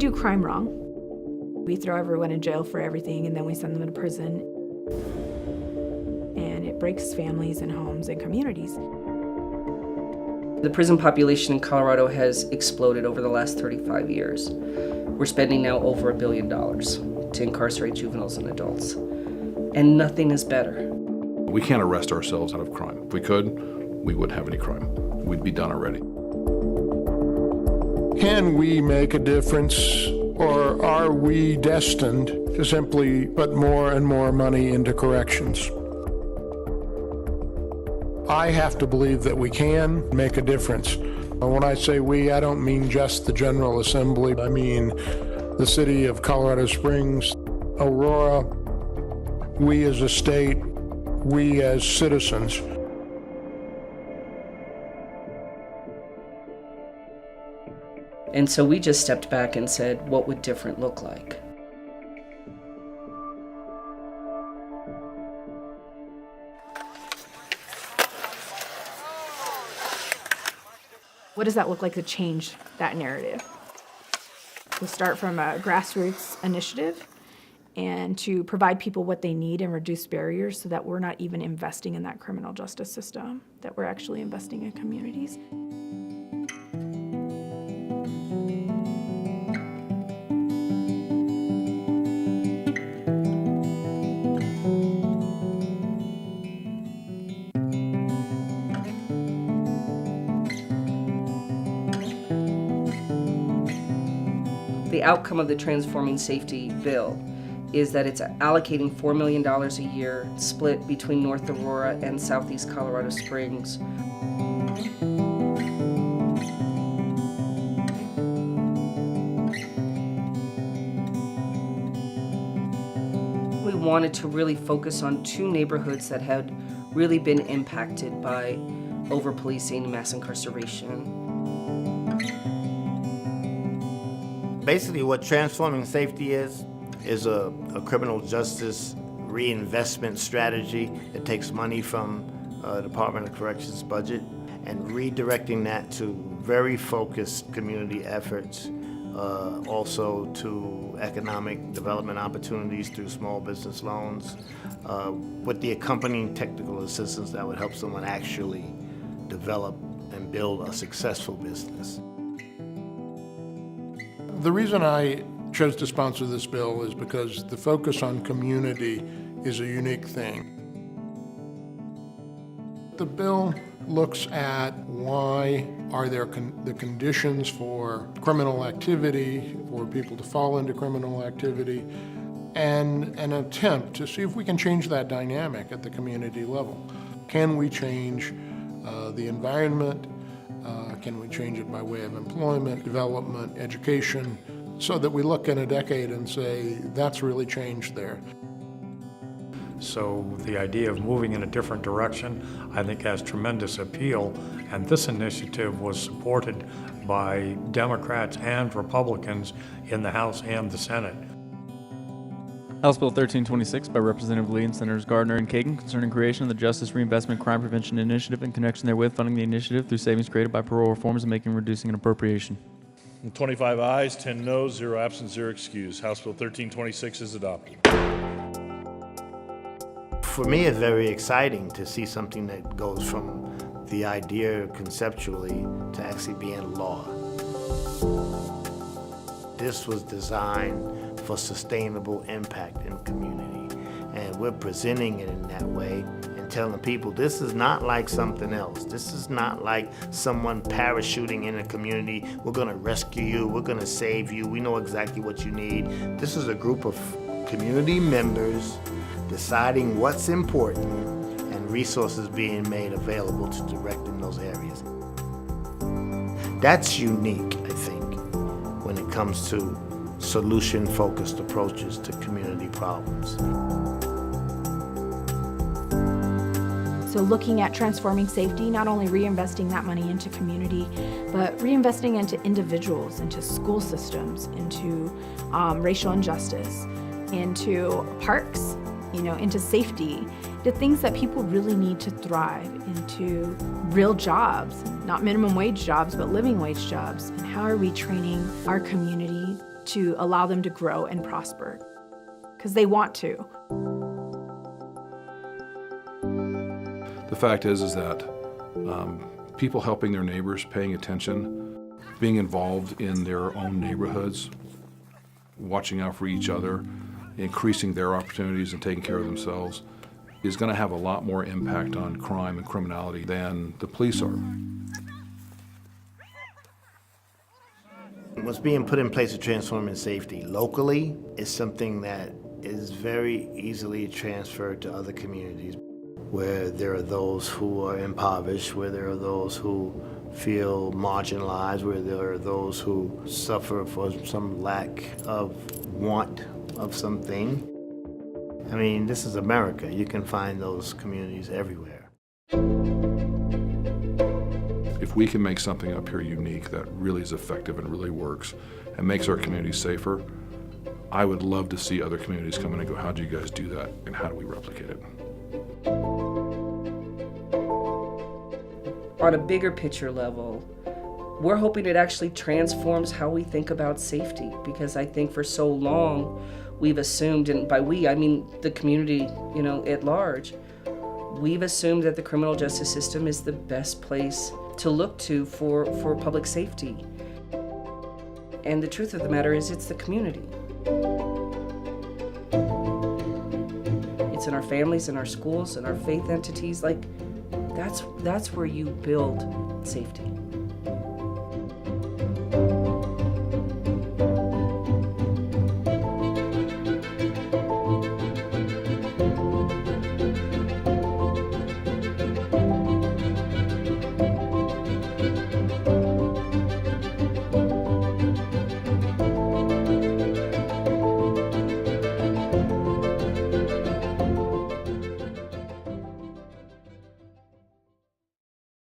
do crime wrong. We throw everyone in jail for everything, and then we send them to prison. And it breaks families and homes and communities. The prison population in Colorado has exploded over the last 35 years. We're spending now over $1 billion to incarcerate juveniles and adults. And nothing is better. We can't arrest ourselves out of crime. If we could, we wouldn't have any crime. We'd be done already. Can we make a difference, or are we destined to simply put more and more money into corrections? I have to believe that we can make a difference. When I say we, I don't mean just the General Assembly. I mean the city of Colorado Springs, Aurora, we as a state, we as citizens. And so we just stepped back and said, what would different look like? What does that look like to change that narrative? We start from a grassroots initiative and to provide people what they need and reduce barriers so that we're not even investing in that criminal justice system, that we're actually investing in communities. The outcome of the Transforming Safety bill is that it's allocating $4 million a year, split between North Aurora and Southeast Colorado Springs. We wanted to really focus on two neighborhoods that had really been impacted by over-policing and mass incarceration. Basically, what Transforming Safety is a criminal justice reinvestment strategy. It takes money from Department of Corrections budget and redirecting that to very focused community efforts, also to economic development opportunities through small business loans, with the accompanying technical assistance that would help someone actually develop and build a successful business. The reason I chose to sponsor this bill is because the focus on community is a unique thing. The bill looks at why are there the conditions for criminal activity, for people to fall into criminal activity, and an attempt to see if we can change that dynamic at the community level. Can we change the environment? Can we change it by way of employment, development, education, so that we look in a decade and say, that's really changed there. So the idea of moving in a different direction, I think, has tremendous appeal, and this initiative was supported by Democrats and Republicans in the House and the Senate. House Bill 1326 by Representative Lee and Senators Gardner and Kagan concerning creation of the Justice Reinvestment Crime Prevention Initiative in connection therewith, funding the initiative through savings created by parole reforms and making, reducing, an appropriation. 25 ayes, 10 noes, 0 absent, 0 excused. House Bill 1326 is adopted. For me, it's very exciting to see something that goes from the idea conceptually to actually being law. This was designed for sustainable impact in the community, and we're presenting it in that way and telling people this is not like something else. This is not like someone parachuting in a community. We're going to rescue you. We're going to save you. We know exactly what you need. This is a group of community members deciding what's important and resources being made available to direct in those areas. That's unique, I think, when it comes to solution-focused approaches to community problems. So looking at transforming safety, not only reinvesting that money into community, but reinvesting into individuals, into school systems, into racial injustice, into parks, into safety, the things that people really need to thrive, into real jobs, not minimum wage jobs, but living wage jobs. And how are we training our community to allow them to grow and prosper, because they want to. The fact is that people helping their neighbors, paying attention, being involved in their own neighborhoods, watching out for each other, increasing their opportunities and taking care of themselves is going to have a lot more impact on crime and criminality than the police are. What's being put in place to transforming safety locally is something that is very easily transferred to other communities, where there are those who are impoverished, where there are those who feel marginalized, where there are those who suffer for some lack of want of something. I mean, this is America. You can find those communities everywhere. If we can make something up here unique that really is effective and really works and makes our communities safer, I would love to see other communities come in and go, how do you guys do that and how do we replicate it? On a bigger picture level, we're hoping it actually transforms how we think about safety, because I think for so long we've assumed, and by we I mean the community, at large, we've assumed that the criminal justice system is the best place to look to for public safety. And the truth of the matter is, it's the community. It's in our families, in our schools, in our faith entities. That's where you build safety.